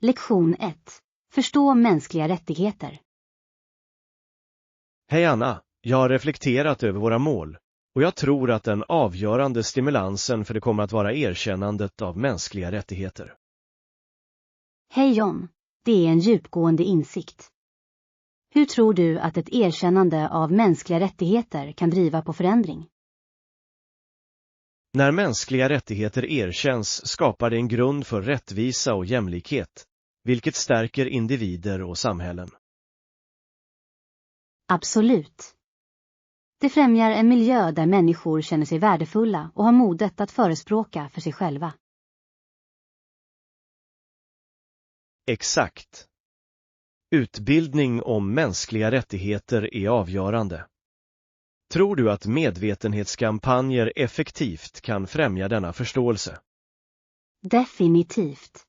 Lektion 1. Förstå mänskliga rättigheter. Hej Anna, jag har reflekterat över våra mål och jag tror att den avgörande stimulansen för det kommer att vara erkännandet av mänskliga rättigheter. Hej John, det är en djupgående insikt. Hur tror du att ett erkännande av mänskliga rättigheter kan driva på förändring? När mänskliga rättigheter erkänns skapar det en grund för rättvisa och jämlikhet, vilket stärker individer och samhällen. Absolut. Det främjar en miljö där människor känner sig värdefulla och har modet att förespråka för sig själva. Exakt. Utbildning om mänskliga rättigheter är avgörande. Tror du att medvetenhetskampanjer effektivt kan främja denna förståelse? Definitivt.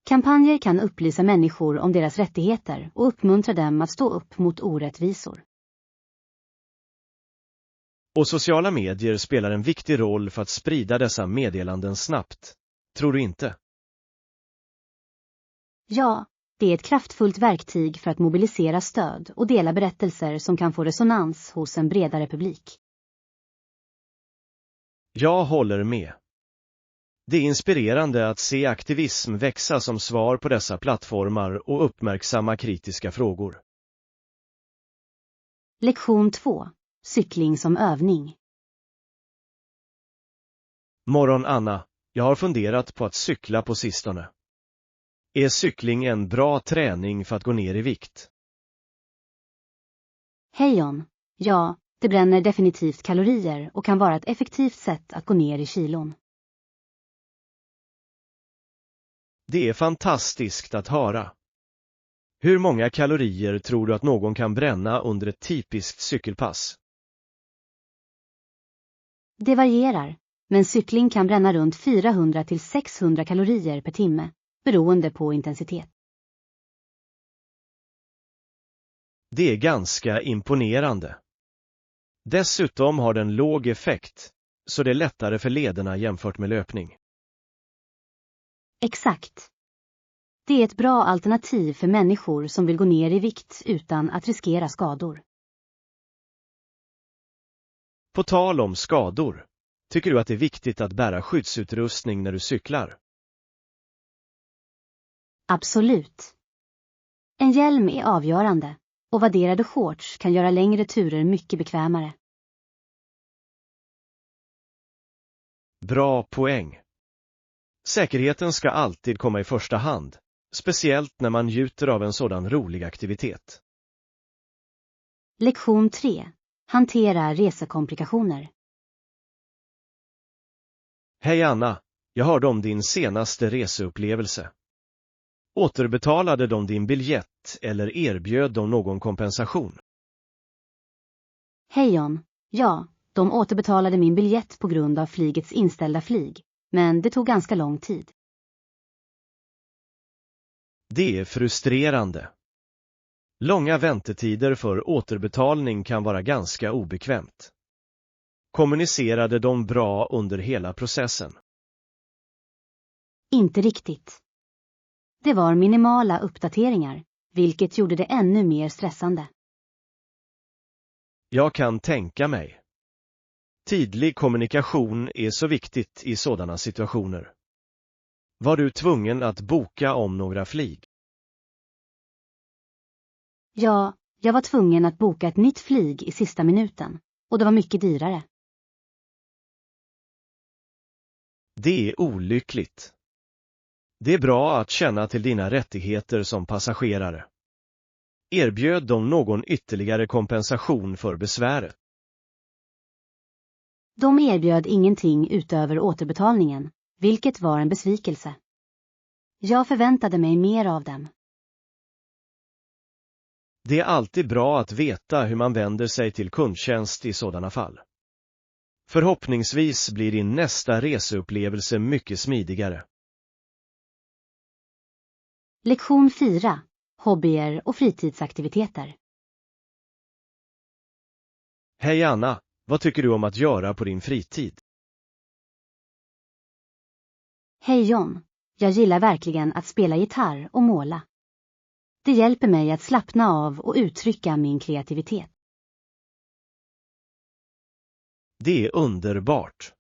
Kampanjer kan upplysa människor om deras rättigheter och uppmuntra dem att stå upp mot orättvisor. Och sociala medier spelar en viktig roll för att sprida dessa meddelanden snabbt. Tror du inte? Ja, det är ett kraftfullt verktyg för att mobilisera stöd och dela berättelser som kan få resonans hos en bredare publik. Jag håller med. Det är inspirerande att se aktivism växa som svar på dessa plattformar och uppmärksamma kritiska frågor. Lektion 2. Cykling som övning. Morgon Anna, jag har funderat på att cykla på sistone. Är cykling en bra träning för att gå ner i vikt? Hej John. Ja, det bränner definitivt kalorier och kan vara ett effektivt sätt att gå ner i kilon. Det är fantastiskt att höra. Hur många kalorier tror du att någon kan bränna under ett typiskt cykelpass? Det varierar, men cykling kan bränna runt 400 till 600 kalorier per timme, beroende på intensitet. Det är ganska imponerande. Dessutom har den låg effekt, så det är lättare för lederna jämfört med löpning. Exakt. Det är ett bra alternativ för människor som vill gå ner i vikt utan att riskera skador. På tal om skador, tycker du att det är viktigt att bära skyddsutrustning när du cyklar? Absolut. En hjälm är avgörande och vadderade shorts kan göra längre turer mycket bekvämare. Bra poäng. Säkerheten ska alltid komma i första hand, speciellt när man njuter av en sådan rolig aktivitet. Lektion 3. Hantera resekomplikationer. Hej Anna, jag hörde om din senaste reseupplevelse. Återbetalade de din biljett eller erbjöd de någon kompensation? Hej John. Ja, de återbetalade min biljett på grund av flygets inställda flyg, men det tog ganska lång tid. Det är frustrerande. Långa väntetider för återbetalning kan vara ganska obekvämt. Kommunicerade de bra under hela processen? Inte riktigt. Det var minimala uppdateringar, vilket gjorde det ännu mer stressande. Jag kan tänka mig. Tydlig kommunikation är så viktigt i sådana situationer. Var du tvungen att boka om några flyg? Ja, jag var tvungen att boka ett nytt flyg i sista minuten, och det var mycket dyrare. Det är olyckligt. Det är bra att känna till dina rättigheter som passagerare. Erbjöd de någon ytterligare kompensation för besväret? De erbjöd ingenting utöver återbetalningen, vilket var en besvikelse. Jag förväntade mig mer av dem. Det är alltid bra att veta hur man vänder sig till kundtjänst i sådana fall. Förhoppningsvis blir din nästa reseupplevelse mycket smidigare. Lektion 4. Hobbyer och fritidsaktiviteter. Hej Anna, vad tycker du om att göra på din fritid? Hej John. Jag gillar verkligen att spela gitarr och måla. Det hjälper mig att slappna av och uttrycka min kreativitet. Det är underbart.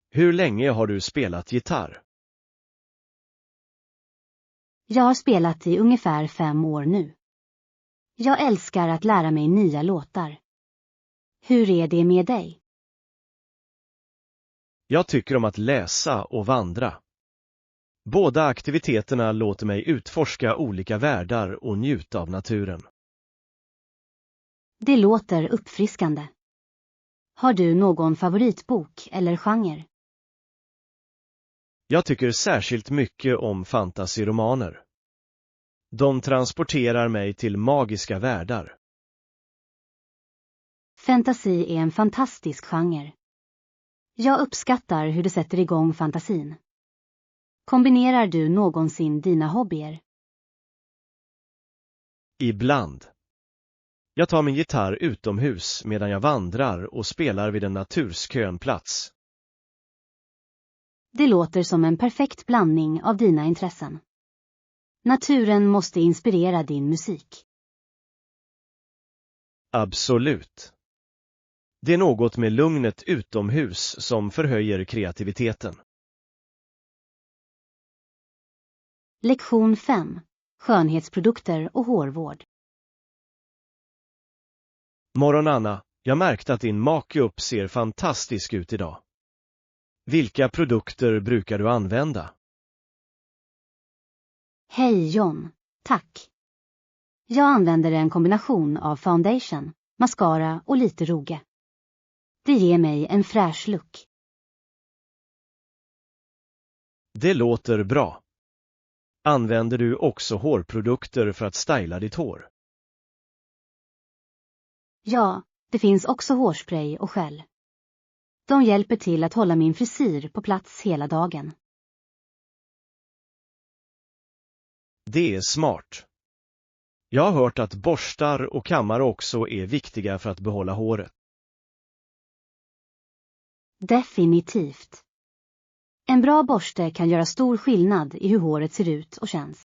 Hur länge har du spelat gitarr? Jag har spelat i ungefär 5 år nu. Jag älskar att lära mig nya låtar. Hur är det med dig? Jag tycker om att läsa och vandra. Båda aktiviteterna låter mig utforska olika världar och njuta av naturen. Det låter uppfriskande. Har du någon favoritbok eller genre? Jag tycker särskilt mycket om fantasyromaner. De transporterar mig till magiska världar. Fantasy är en fantastisk genre. Jag uppskattar hur det sätter igång fantasin. Kombinerar du någonsin dina hobbyer? Ibland. Jag tar min gitarr utomhus medan jag vandrar och spelar vid en naturskön plats. Det låter som en perfekt blandning av dina intressen. Naturen måste inspirera din musik. Absolut. Det är något med lugnet utomhus som förhöjer kreativiteten. Lektion 5. Skönhetsprodukter och hårvård. Morgon Anna, jag märkte att din make-up ser fantastisk ut idag. Vilka produkter brukar du använda? Hej John, tack. Jag använder en kombination av foundation, mascara och lite rouge. Det ger mig en fräsch look. Det låter bra. Använder du också hårprodukter för att styla ditt hår? Ja, det finns också hårspray och gel. De hjälper till att hålla min frisyr på plats hela dagen. Det är smart. Jag har hört att borstar och kammare också är viktiga för att behålla håret. Definitivt. En bra borste kan göra stor skillnad i hur håret ser ut och känns.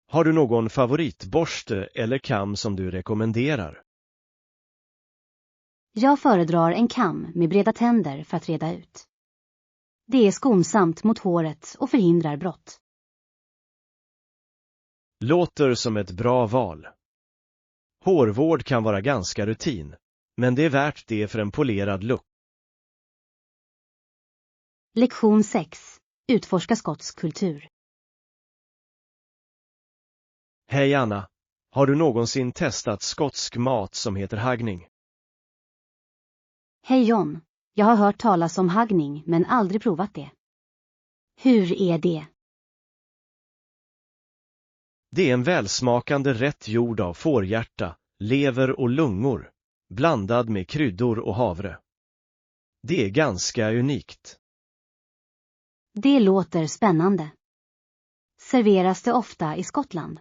Har du någon favoritborste eller kam som du rekommenderar? Jag föredrar en kam med breda tänder för att reda ut. Det är skonsamt mot håret och förhindrar brott. Låter som ett bra val. Hårvård kan vara ganska rutin, men det är värt det för en polerad look. Lektion 6. Utforska skotsk kultur. Hej Anna, har du någonsin testat skotsk mat som heter haggning? Hej John, jag har hört talas om haggning men aldrig provat det. Hur är det? Det är en välsmakande rätt gjord av fårhjärta, lever och lungor, blandad med kryddor och havre. Det är ganska unikt. Det låter spännande. Serveras det ofta i Skottland?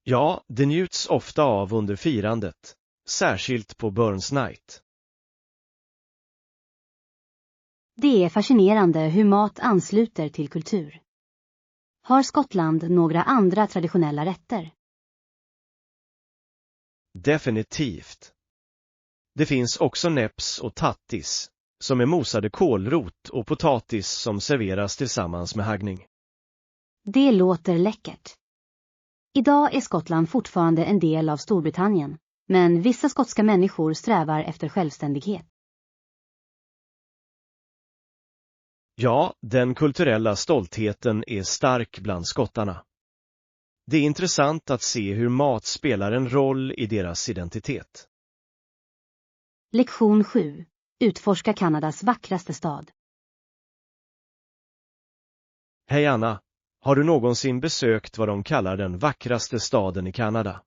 Ja, det njuts ofta av under firandet, särskilt på Burns Night. Det är fascinerande hur mat ansluter till kultur. Har Skottland några andra traditionella rätter? Definitivt. Det finns också neps och tattis, som är mosade kålrot och potatis som serveras tillsammans med haggning. Det låter läckert. Idag är Skottland fortfarande en del av Storbritannien, men vissa skotska människor strävar efter självständighet. Ja, den kulturella stoltheten är stark bland skottarna. Det är intressant att se hur mat spelar en roll i deras identitet. Lektion 7. Utforska Kanadas vackraste stad. Hej Anna, har du någonsin besökt vad de kallar den vackraste staden i Kanada?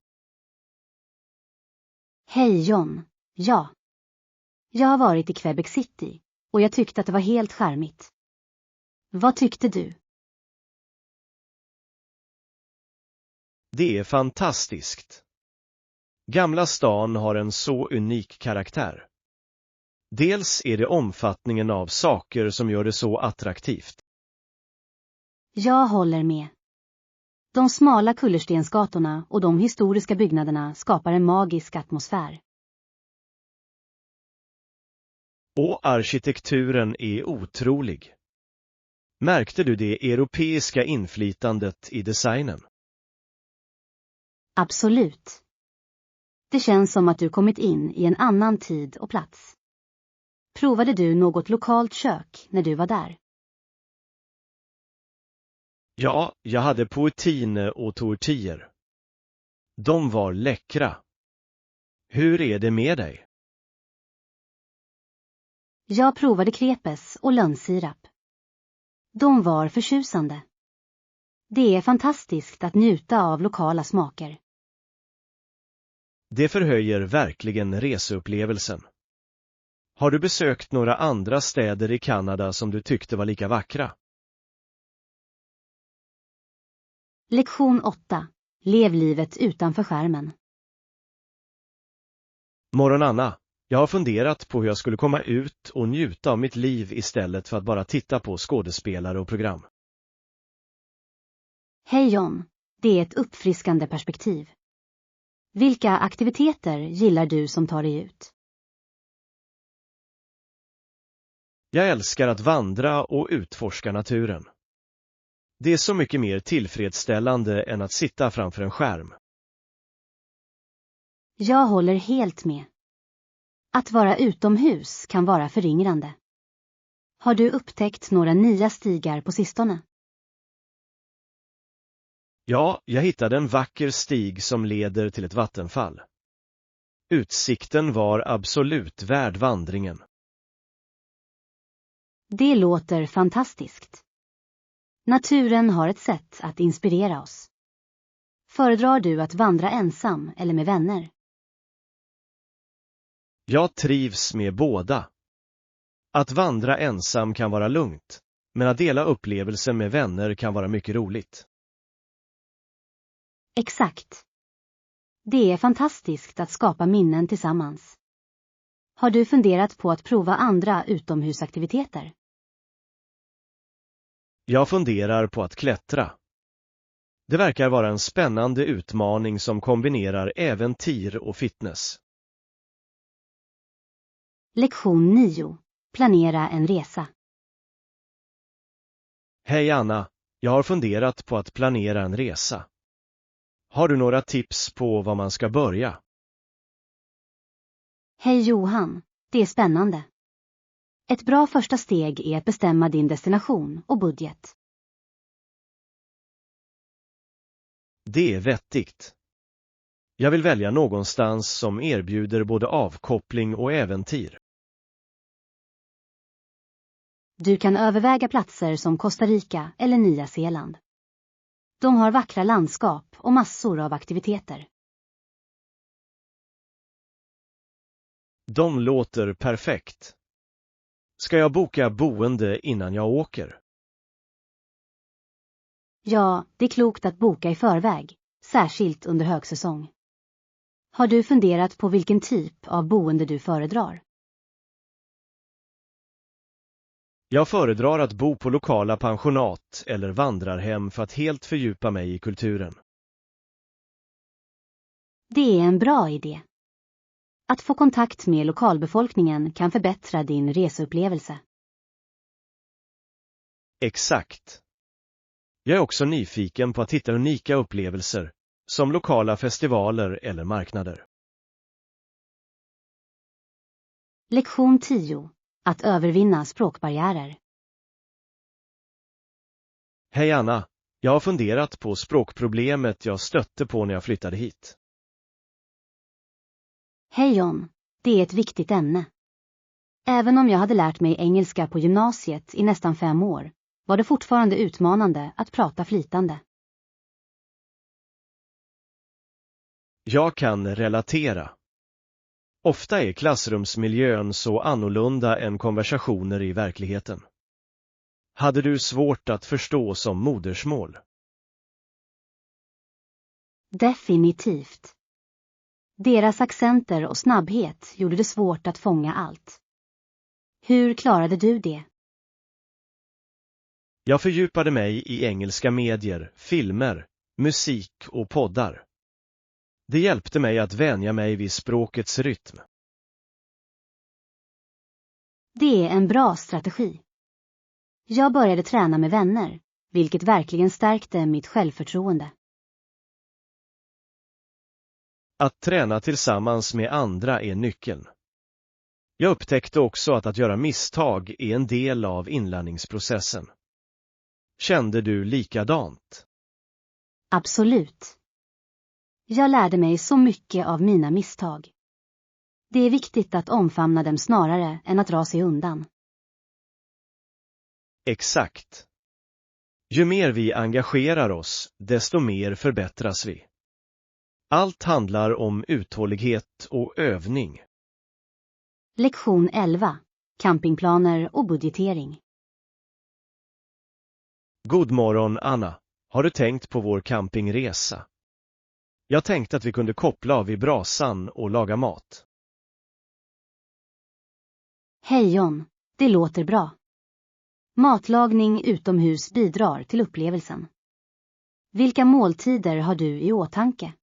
Hej John, ja. Jag har varit i Quebec City och jag tyckte att det var helt charmigt. Vad tyckte du? Det är fantastiskt. Gamla stan har en så unik karaktär. Dels är det omfattningen av saker som gör det så attraktivt. Jag håller med. De smala kullerstensgatorna och de historiska byggnaderna skapar en magisk atmosfär. Och arkitekturen är otrolig. Märkte du det europeiska inflytandet i designen? Absolut. Det känns som att du kommit in i en annan tid och plats. Provade du något lokalt kök när du var där? Ja, jag hade poutine och tortiller. De var läckra. Hur är det med dig? Jag provade crepes och lönnsirap. De var förtjusande. Det är fantastiskt att njuta av lokala smaker. Det förhöjer verkligen reseupplevelsen. Har du besökt några andra städer i Kanada som du tyckte var lika vackra? Lektion 8. Lev livet utanför skärmen. Morgon Anna, jag har funderat på hur jag skulle komma ut och njuta av mitt liv istället för att bara titta på skådespelare och program. Hej John, det är ett uppfriskande perspektiv. Vilka aktiviteter gillar du som tar dig ut? Jag älskar att vandra och utforska naturen. Det är så mycket mer tillfredsställande än att sitta framför en skärm. Jag håller helt med. Att vara utomhus kan vara föryngrande. Har du upptäckt några nya stigar på sistone? Ja, jag hittade en vacker stig som leder till ett vattenfall. Utsikten var absolut värd vandringen. Det låter fantastiskt. Naturen har ett sätt att inspirera oss. Föredrar du att vandra ensam eller med vänner? Jag trivs med båda. Att vandra ensam kan vara lugnt, men att dela upplevelsen med vänner kan vara mycket roligt. Exakt. Det är fantastiskt att skapa minnen tillsammans. Har du funderat på att prova andra utomhusaktiviteter? Jag funderar på att klättra. Det verkar vara en spännande utmaning som kombinerar äventyr och fitness. Lektion 9. Planera en resa. Hej Anna, jag har funderat på att planera en resa. Har du några tips på var man ska börja? Hej Johan, det är spännande. Ett bra första steg är att bestämma din destination och budget. Det är vettigt. Jag vill välja någonstans som erbjuder både avkoppling och äventyr. Du kan överväga platser som Costa Rica eller Nya Zeeland. De har vackra landskap och massor av aktiviteter. De låter perfekt. Ska jag boka boende innan jag åker? Ja, det är klokt att boka i förväg, särskilt under högsäsong. Har du funderat på vilken typ av boende du föredrar? Jag föredrar att bo på lokala pensionat eller vandrarhem för att helt fördjupa mig i kulturen. Det är en bra idé. Att få kontakt med lokalbefolkningen kan förbättra din reseupplevelse. Exakt. Jag är också nyfiken på att hitta unika upplevelser, som lokala festivaler eller marknader. Lektion 10. Att övervinna språkbarriärer. Hej Anna, jag har funderat på språkproblemet jag stötte på när jag flyttade hit. Hej John, det är ett viktigt ämne. Även om jag hade lärt mig engelska på gymnasiet i nästan 5 år, var det fortfarande utmanande att prata flytande. Jag kan relatera. Ofta är klassrumsmiljön så annorlunda än konversationer i verkligheten. Hade du svårt att förstå som modersmål? Definitivt. Deras accenter och snabbhet gjorde det svårt att fånga allt. Hur klarade du det? Jag fördjupade mig i engelska medier, filmer, musik och poddar. Det hjälpte mig att vänja mig vid språkets rytm. Det är en bra strategi. Jag började träna med vänner, vilket verkligen stärkte mitt självförtroende. Att träna tillsammans med andra är nyckeln. Jag upptäckte också att göra misstag är en del av inlärningsprocessen. Kände du likadant? Absolut. Jag lärde mig så mycket av mina misstag. Det är viktigt att omfamna dem snarare än att dra sig undan. Exakt. Ju mer vi engagerar oss, desto mer förbättras vi. Allt handlar om uthållighet och övning. Lektion 11. Campingplaner och budgetering. God morgon, Anna. Har du tänkt på vår campingresa? Jag tänkte att vi kunde koppla av vid brasan och laga mat. Hej John, det låter bra. Matlagning utomhus bidrar till upplevelsen. Vilka måltider har du i åtanke?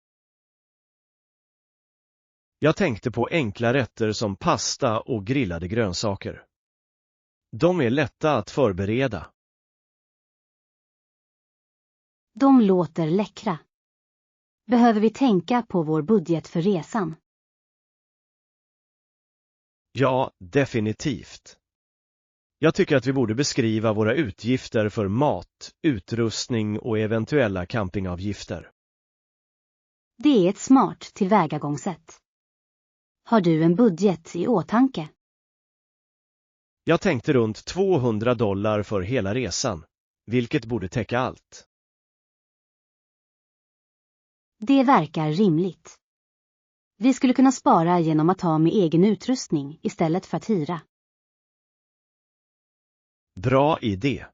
Jag tänkte på enkla rätter som pasta och grillade grönsaker. De är lätta att förbereda. De låter läckra. Behöver vi tänka på vår budget för resan? Ja, definitivt. Jag tycker att vi borde beskriva våra utgifter för mat, utrustning och eventuella campingavgifter. Det är ett smart tillvägagångssätt. Har du en budget i åtanke? Jag tänkte runt $200 för hela resan, vilket borde täcka allt. Det verkar rimligt. Vi skulle kunna spara genom att ha med egen utrustning istället för att hyra. Bra idé.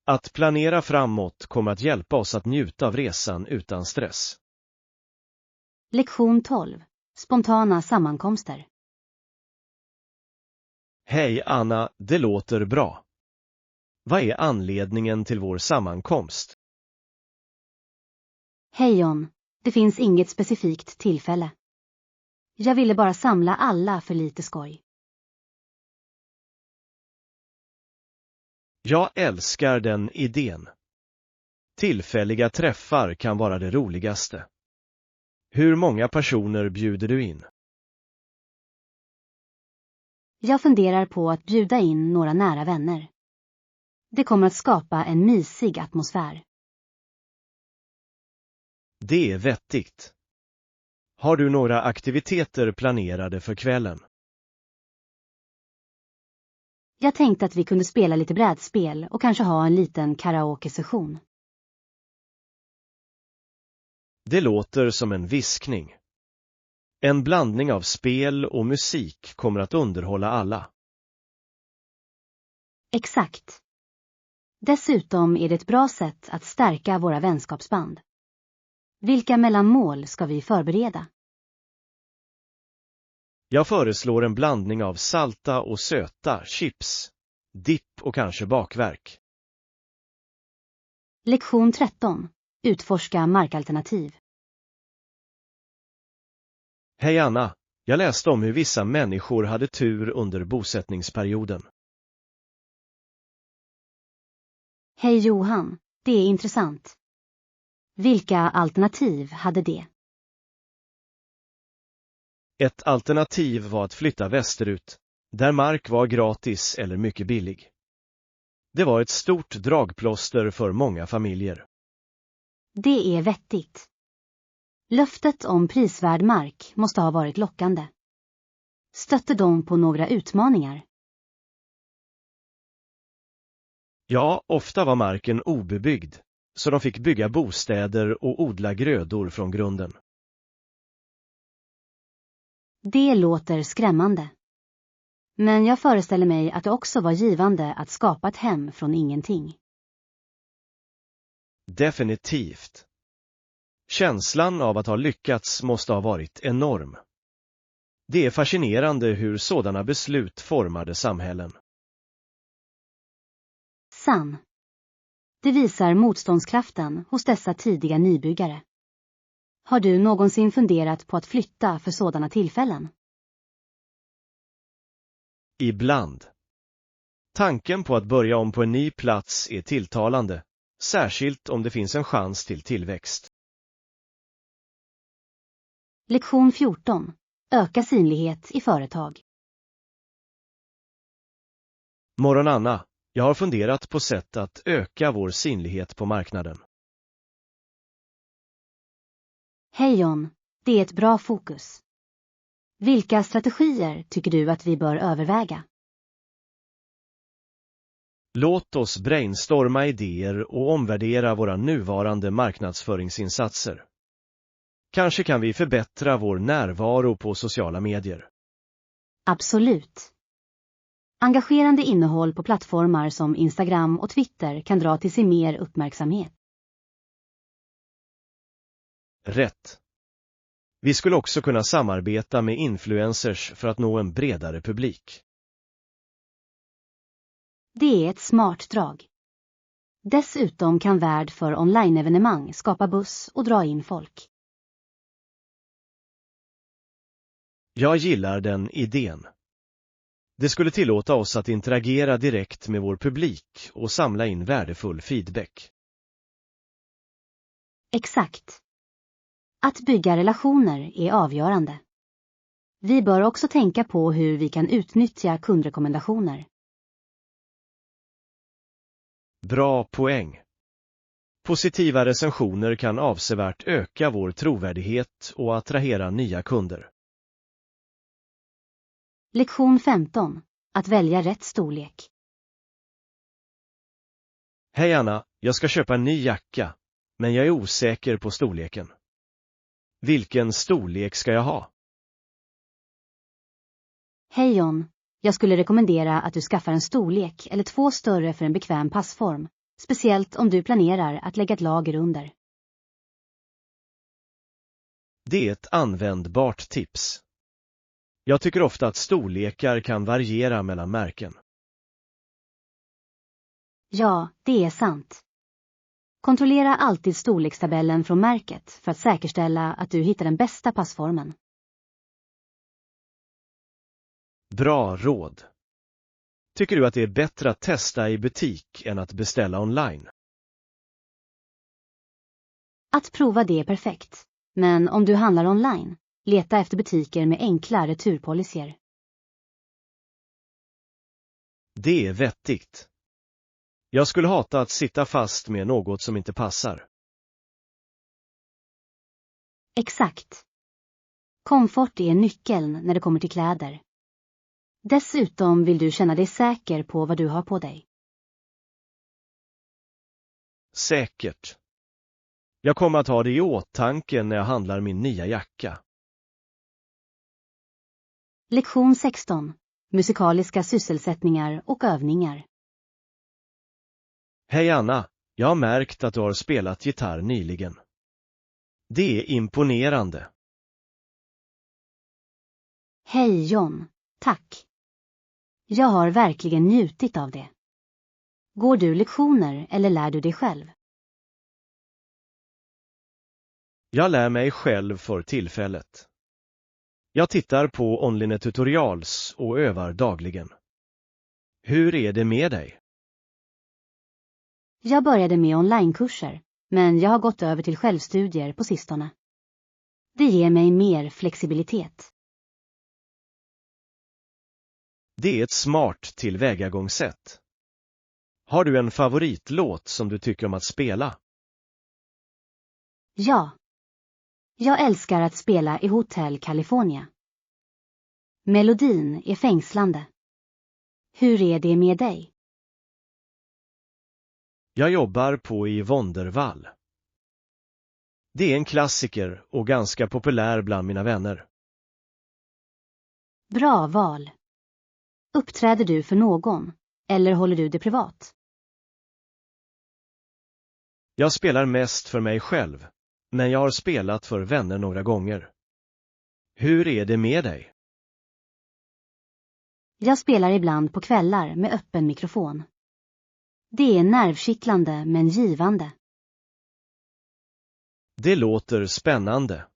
Att planera framåt kommer att hjälpa oss att njuta av resan utan stress. Lektion 12. Spontana sammankomster. Hej Anna, det låter bra. Vad är anledningen till vår sammankomst? Hej John, det finns inget specifikt tillfälle. Jag ville bara samla alla för lite skoj. Jag älskar den idén. Tillfälliga träffar kan vara det roligaste. Hur många personer bjuder du in? Jag funderar på att bjuda in några nära vänner. Det kommer att skapa en mysig atmosfär. Det är vettigt. Har du några aktiviteter planerade för kvällen? Jag tänkte att vi kunde spela lite brädspel och kanske ha en liten karaoke-session. Det låter som en viskning. En blandning av spel och musik kommer att underhålla alla. Exakt. Dessutom är det ett bra sätt att stärka våra vänskapsband. Vilka mellanmål ska vi förbereda? Jag föreslår en blandning av salta och söta chips, dipp och kanske bakverk. Lektion 13. Utforska markalternativ. Hej Anna, jag läste om hur vissa människor hade tur under bosättningsperioden. Hej Johan, det är intressant. Vilka alternativ hade det? Ett alternativ var att flytta västerut, där mark var gratis eller mycket billig. Det var ett stort dragplåster för många familjer. Det är vettigt. Löftet om prisvärd mark måste ha varit lockande. Stötte de på några utmaningar? Ja, ofta var marken obebyggd, så de fick bygga bostäder och odla grödor från grunden. Det låter skrämmande. Men jag föreställer mig att det också var givande att skapa ett hem från ingenting. Definitivt. Känslan av att ha lyckats måste ha varit enorm. Det är fascinerande hur sådana beslut formade samhällen. Sann. Det visar motståndskraften hos dessa tidiga nybyggare. Har du någonsin funderat på att flytta för sådana tillfällen? Ibland. Tanken på att börja om på en ny plats är tilltalande, särskilt om det finns en chans till tillväxt. Lektion 14. Öka synlighet i företag. Morgon Anna, jag har funderat på sätt att öka vår synlighet på marknaden. Hej John, det är ett bra fokus. Vilka strategier tycker du att vi bör överväga? Låt oss brainstorma idéer och omvärdera våra nuvarande marknadsföringsinsatser. Kanske kan vi förbättra vår närvaro på sociala medier. Absolut. Engagerande innehåll på plattformar som Instagram och Twitter kan dra till sig mer uppmärksamhet. Rätt. Vi skulle också kunna samarbeta med influencers för att nå en bredare publik. Det är ett smart drag. Dessutom kan värd för online-evenemang skapa buzz och dra in folk. Jag gillar den idén. Det skulle tillåta oss att interagera direkt med vår publik och samla in värdefull feedback. Exakt. Att bygga relationer är avgörande. Vi bör också tänka på hur vi kan utnyttja kundrekommendationer. Bra poäng. Positiva recensioner kan avsevärt öka vår trovärdighet och attrahera nya kunder. Lektion 15. Att välja rätt storlek. Hej Anna, jag ska köpa en ny jacka, men jag är osäker på storleken. Vilken storlek ska jag ha? Hej John, jag skulle rekommendera att du skaffar en storlek eller 2 större för en bekväm passform, speciellt om du planerar att lägga ett lager under. Det är ett användbart tips. Jag tycker ofta att storlekar kan variera mellan märken. Ja, det är sant. Kontrollera alltid storlekstabellen från märket för att säkerställa att du hittar den bästa passformen. Bra råd. Tycker du att det är bättre att testa i butik än att beställa online? Att prova det är perfekt, men om du handlar online, leta efter butiker med enkla returpolicyer. Det är vettigt. Jag skulle hata att sitta fast med något som inte passar. Exakt. Komfort är nyckeln när det kommer till kläder. Dessutom vill du känna dig säker på vad du har på dig. Säkert. Jag kommer att ha det i åtanke när jag handlar min nya jacka. Lektion 16. Musikaliska sysselsättningar och övningar. Hej Anna, jag har märkt att du har spelat gitarr nyligen. Det är imponerande. Hej John, tack. Jag har verkligen njutit av det. Går du lektioner eller lär du dig själv? Jag lär mig själv för tillfället. Jag tittar på online tutorials och övar dagligen. Hur är det med dig? Jag började med onlinekurser, men jag har gått över till självstudier på sistone. Det ger mig mer flexibilitet. Det är ett smart tillvägagångssätt. Har du en favoritlåt som du tycker om att spela? Ja. Jag älskar att spela i Hotel California. Melodin är fängslande. Hur är det med dig? Jag jobbar på i Wonderwall. Det är en klassiker och ganska populär bland mina vänner. Bra val. Uppträder du för någon, eller håller du det privat? Jag spelar mest för mig själv, men jag har spelat för vänner några gånger. Hur är det med dig? Jag spelar ibland på kvällar med öppen mikrofon. Det är nervkittlande men givande. Det låter spännande.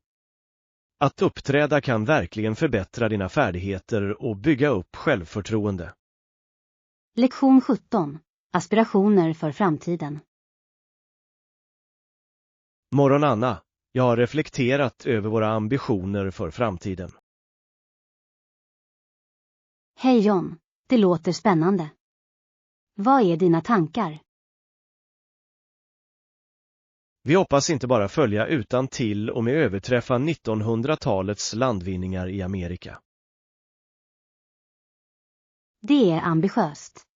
Att uppträda kan verkligen förbättra dina färdigheter och bygga upp självförtroende. Lektion 17. Aspirationer för framtiden. Morgon Anna, jag har reflekterat över våra ambitioner för framtiden. Hej John, det låter spännande. Vad är dina tankar? Vi hoppas inte bara följa utan till och med överträffa 1900-talets landvinningar i Amerika. Det är ambitiöst.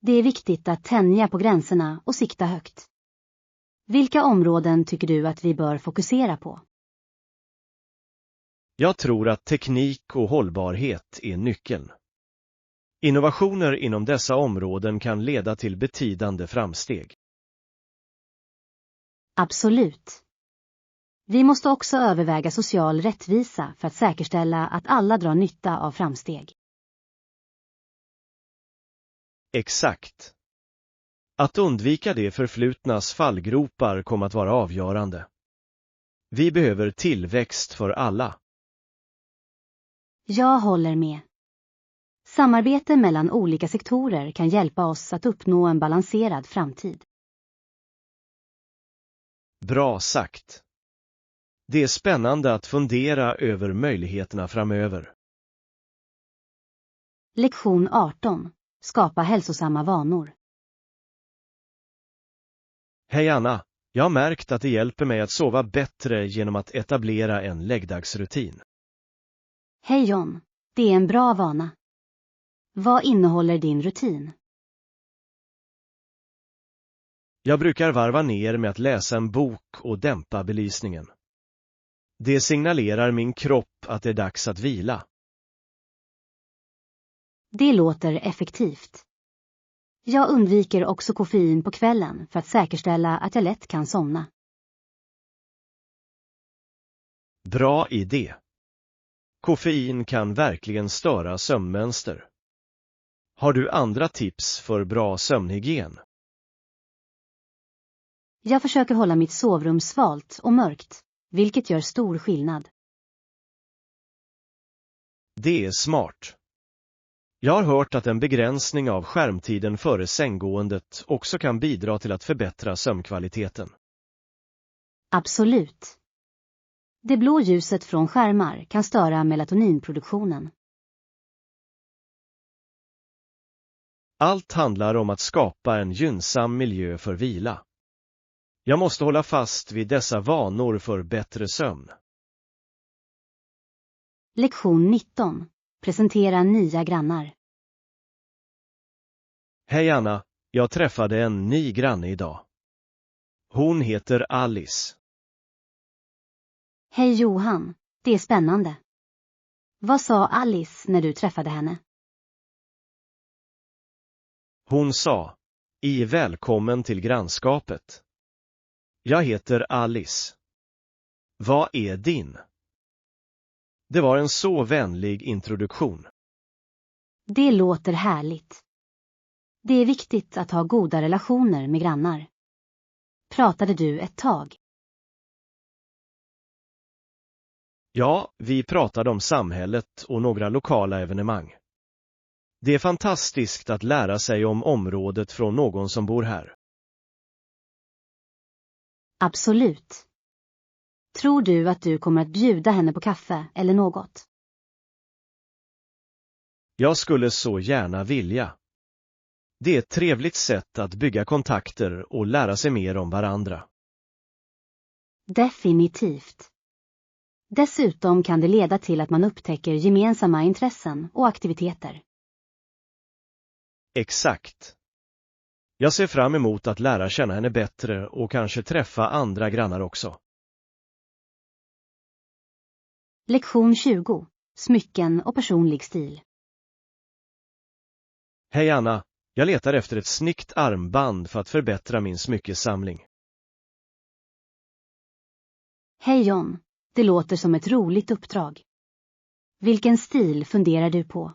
Det är viktigt att tänja på gränserna och sikta högt. Vilka områden tycker du att vi bör fokusera på? Jag tror att teknik och hållbarhet är nyckeln. Innovationer inom dessa områden kan leda till betydande framsteg. Absolut. Vi måste också överväga social rättvisa för att säkerställa att alla drar nytta av framsteg. Exakt. Att undvika det förflutnas fallgropar kommer att vara avgörande. Vi behöver tillväxt för alla. Jag håller med. Samarbete mellan olika sektorer kan hjälpa oss att uppnå en balanserad framtid. Bra sagt. Det är spännande att fundera över möjligheterna framöver. Lektion 18. Skapa hälsosamma vanor. Hej Anna, jag har märkt att det hjälper mig att sova bättre genom att etablera en läggdagsrutin. Hej John, det är en bra vana. Vad innehåller din rutin? Jag brukar varva ner med att läsa en bok och dämpa belysningen. Det signalerar min kropp att det är dags att vila. Det låter effektivt. Jag undviker också koffein på kvällen för att säkerställa att jag lätt kan somna. Bra idé. Koffein kan verkligen störa sömnmönster. Har du andra tips för bra sömnhygien? Jag försöker hålla mitt sovrum svalt och mörkt, vilket gör stor skillnad. Det är smart. Jag har hört att en begränsning av skärmtiden före sänggåendet också kan bidra till att förbättra sömnkvaliteten. Absolut. Det blå ljuset från skärmar kan störa melatoninproduktionen. Allt handlar om att skapa en gynnsam miljö för vila. Jag måste hålla fast vid dessa vanor för bättre sömn. Lektion 19. Presentera nya grannar. Hej Anna, jag träffade en ny granne idag. Hon heter Alice. Hej Johan, det är spännande. Vad sa Alice när du träffade henne? Hon sa, välkommen till grannskapet. Jag heter Alice. Vad är din? Det var en så vänlig introduktion. Det låter härligt. Det är viktigt att ha goda relationer med grannar. Pratade du ett tag? Ja, vi pratade om samhället och några lokala evenemang. Det är fantastiskt att lära sig om området från någon som bor här. Absolut. Tror du att du kommer att bjuda henne på kaffe eller något? Jag skulle så gärna vilja. Det är ett trevligt sätt att bygga kontakter och lära sig mer om varandra. Definitivt. Dessutom kan det leda till att man upptäcker gemensamma intressen och aktiviteter. Exakt. Jag ser fram emot att lära känna henne bättre och kanske träffa andra grannar också. Lektion 20. Smycken och personlig stil. Hej Anna, jag letar efter ett snyggt armband för att förbättra min smyckesamling. Hej John, det låter som ett roligt uppdrag. Vilken stil funderar du på?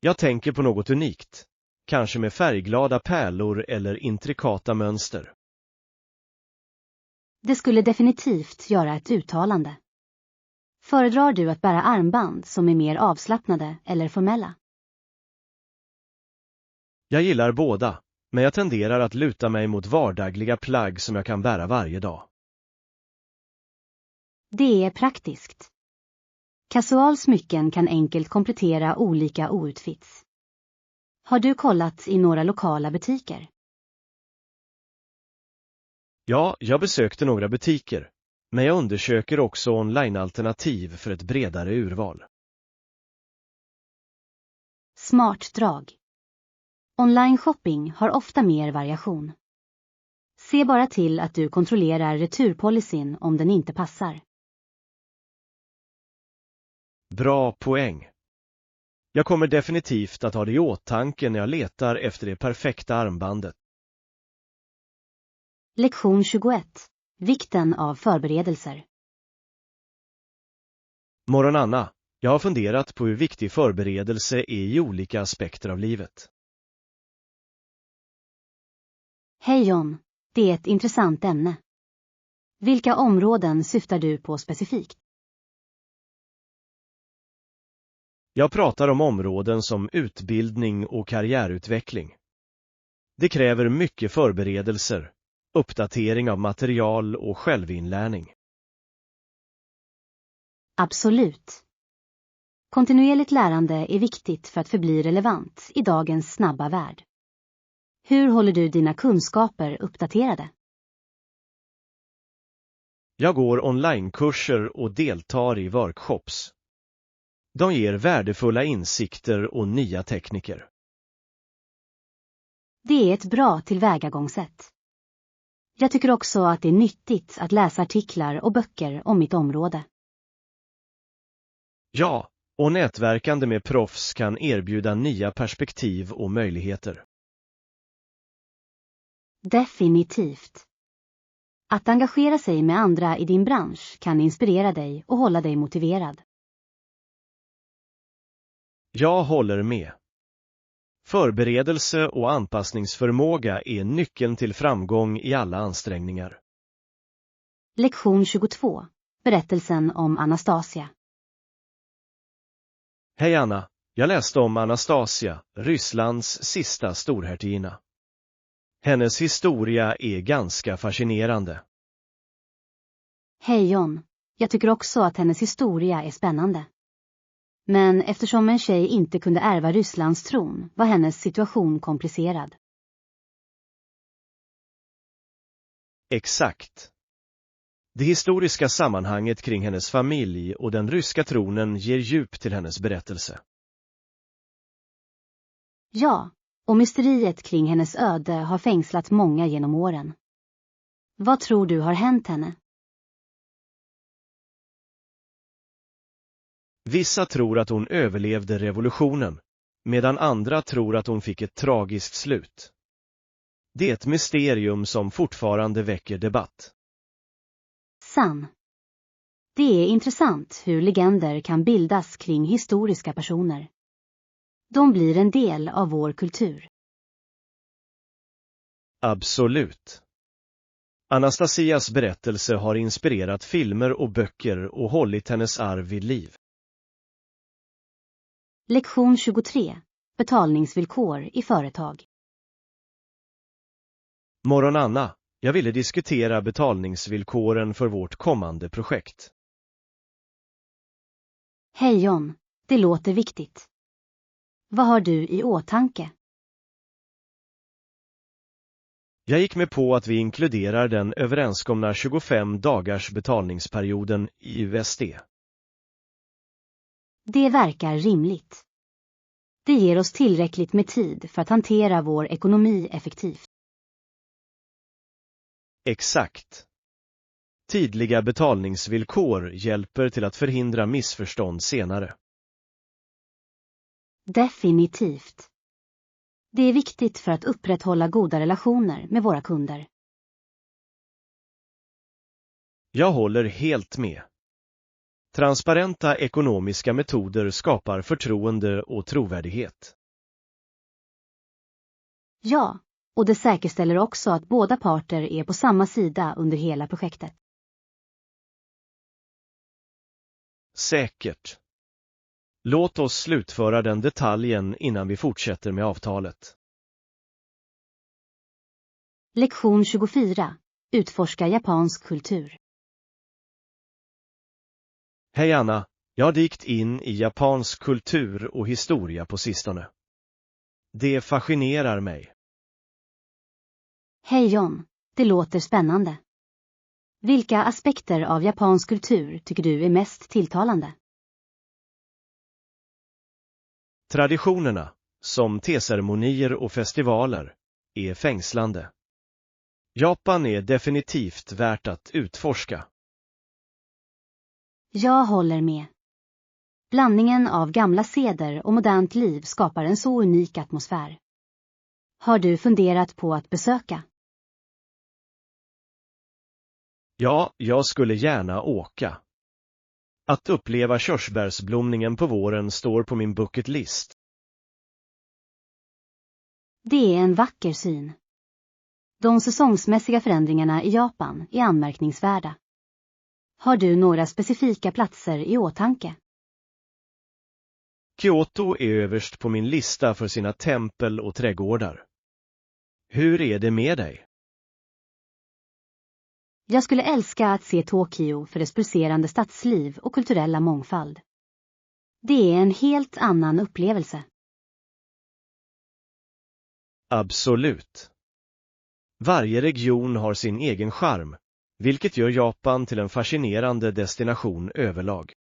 Jag tänker på något unikt, kanske med färgglada pärlor eller intrikata mönster. Det skulle definitivt göra ett uttalande. Föredrar du att bära armband som är mer avslappnade eller formella? Jag gillar båda, men jag tenderar att luta mig mot vardagliga plagg som jag kan bära varje dag. Det är praktiskt. Casual smycken kan enkelt komplettera olika outfits. Har du kollat i några lokala butiker? Ja, jag besökte några butiker, men jag undersöker också online-alternativ för ett bredare urval. Smart drag. Online shopping har ofta mer variation. Se bara till att du kontrollerar returpolicyn om den inte passar. Bra poäng. Jag kommer definitivt att ha det i åtanke när jag letar efter det perfekta armbandet. Lektion 21. Vikten av förberedelser. Morgon Anna, jag har funderat på hur viktig förberedelse är i olika aspekter av livet. Hej John, det är ett intressant ämne. Vilka områden syftar du på specifikt? Jag pratar om områden som utbildning och karriärutveckling. Det kräver mycket förberedelser, uppdatering av material och självinlärning. Absolut. Kontinuerligt lärande är viktigt för att förbli relevant i dagens snabba värld. Hur håller du dina kunskaper uppdaterade? Jag går onlinekurser och deltar i workshops. De ger värdefulla insikter och nya tekniker. Det är ett bra tillvägagångssätt. Jag tycker också att det är nyttigt att läsa artiklar och böcker om mitt område. Ja, och nätverkande med proffs kan erbjuda nya perspektiv och möjligheter. Definitivt. Att engagera sig med andra i din bransch kan inspirera dig och hålla dig motiverad. Jag håller med. Förberedelse och anpassningsförmåga är nyckeln till framgång i alla ansträngningar. Lektion 22. Berättelsen om Anastasia. Hej Anna, jag läste om Anastasia, Rysslands sista storhertiginna. Hennes historia är ganska fascinerande. Hej John, jag tycker också att hennes historia är spännande. Men eftersom en tjej inte kunde ärva Rysslands tron var hennes situation komplicerad. Exakt. Det historiska sammanhanget kring hennes familj och den ryska tronen ger djup till hennes berättelse. Ja, och mysteriet kring hennes öde har fängslat många genom åren. Vad tror du har hänt henne? Vissa tror att hon överlevde revolutionen, medan andra tror att hon fick ett tragiskt slut. Det är ett mysterium som fortfarande väcker debatt. Sann. Det är intressant hur legender kan bildas kring historiska personer. De blir en del av vår kultur. Absolut. Anastasias berättelse har inspirerat filmer och böcker och hållit hennes arv vid liv. Lektion 23. Betalningsvillkor i företag. Morgon Anna, jag ville diskutera betalningsvillkoren för vårt kommande projekt. Hej John, det låter viktigt. Vad har du i åtanke? Jag gick med på att vi inkluderar den överenskomna 25 dagars betalningsperioden i USD. Det verkar rimligt. Det ger oss tillräckligt med tid för att hantera vår ekonomi effektivt. Exakt. Tydliga betalningsvillkor hjälper till att förhindra missförstånd senare. Definitivt. Det är viktigt för att upprätthålla goda relationer med våra kunder. Jag håller helt med. Transparenta ekonomiska metoder skapar förtroende och trovärdighet. Ja, och det säkerställer också att båda parter är på samma sida under hela projektet. Säkert. Låt oss slutföra den detaljen innan vi fortsätter med avtalet. Lektion 24. Utforska japansk kultur. Hej Anna, jag har dykt in i japansk kultur och historia på sistone. Det fascinerar mig. Hej John, det låter spännande. Vilka aspekter av japansk kultur tycker du är mest tilltalande? Traditionerna, som teceremonier och festivaler, är fängslande. Japan är definitivt värt att utforska. Jag håller med. Blandningen av gamla seder och modernt liv skapar en så unik atmosfär. Har du funderat på att besöka? Ja, jag skulle gärna åka. Att uppleva körsbärsblomningen på våren står på min bucket list. Det är en vacker syn. De säsongsmässiga förändringarna i Japan är anmärkningsvärda. Har du några specifika platser i åtanke? Kyoto är överst på min lista för sina tempel och trädgårdar. Hur är det med dig? Jag skulle älska att se Tokyo för dess pulserande stadsliv och kulturella mångfald. Det är en helt annan upplevelse. Absolut. Varje region har sin egen charm, vilket gör Japan till en fascinerande destination överlag.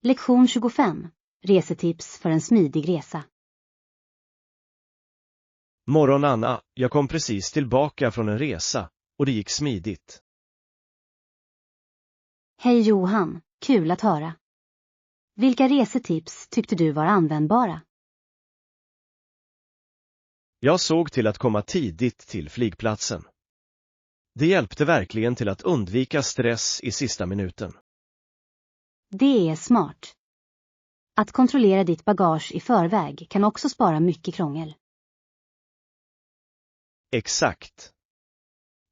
Lektion 25. Resetips för en smidig resa. Morgon Anna, jag kom precis tillbaka från en resa och det gick smidigt. Hej Johan, kul att höra. Vilka resetips tyckte du var användbara? Jag såg till att komma tidigt till flygplatsen. Det hjälpte verkligen till att undvika stress i sista minuten. Det är smart. Att kontrollera ditt bagage i förväg kan också spara mycket krångel. Exakt.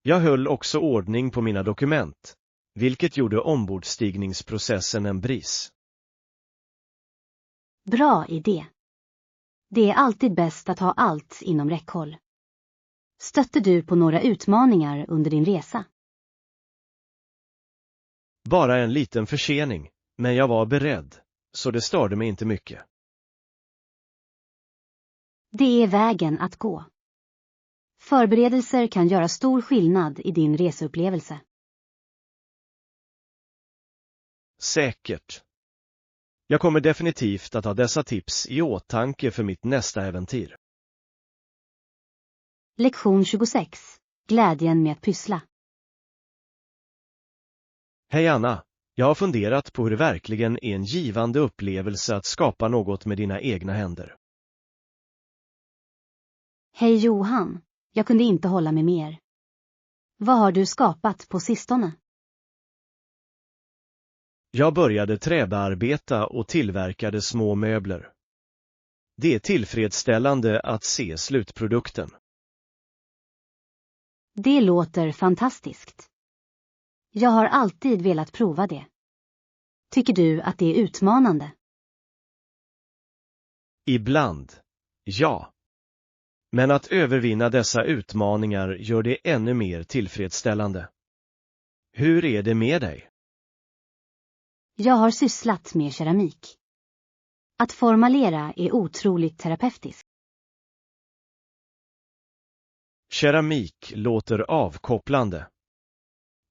Jag höll också ordning på mina dokument, vilket gjorde ombordstigningsprocessen en bris. Bra idé. Det är alltid bäst att ha allt inom räckhåll. Stötte du på några utmaningar under din resa? Bara en liten försening, men jag var beredd, så det störde mig inte mycket. Det är vägen att gå. Förberedelser kan göra stor skillnad i din reseupplevelse. Säkert. Jag kommer definitivt att ha dessa tips i åtanke för mitt nästa äventyr. Lektion 26. Glädjen med att pyssla. Hej Anna, jag har funderat på hur det verkligen är en givande upplevelse att skapa något med dina egna händer. Hej Johan, jag kunde inte hålla mig mer. Vad har du skapat på sistone? Jag började träbearbeta och tillverkade små möbler. Det är tillfredsställande att se slutprodukten. Det låter fantastiskt. Jag har alltid velat prova det. Tycker du att det är utmanande? Ibland, ja. Men att övervinna dessa utmaningar gör det ännu mer tillfredsställande. Hur är det med dig? Jag har sysslat med keramik. Att formalera är otroligt terapeutiskt. Keramik låter avkopplande.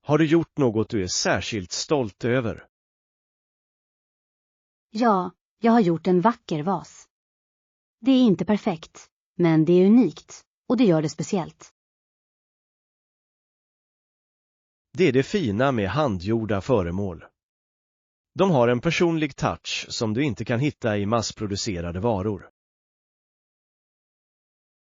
Har du gjort något du är särskilt stolt över? Ja, jag har gjort en vacker vas. Det är inte perfekt, men det är unikt och det gör det speciellt. Det är det fina med handgjorda föremål. De har en personlig touch som du inte kan hitta i massproducerade varor.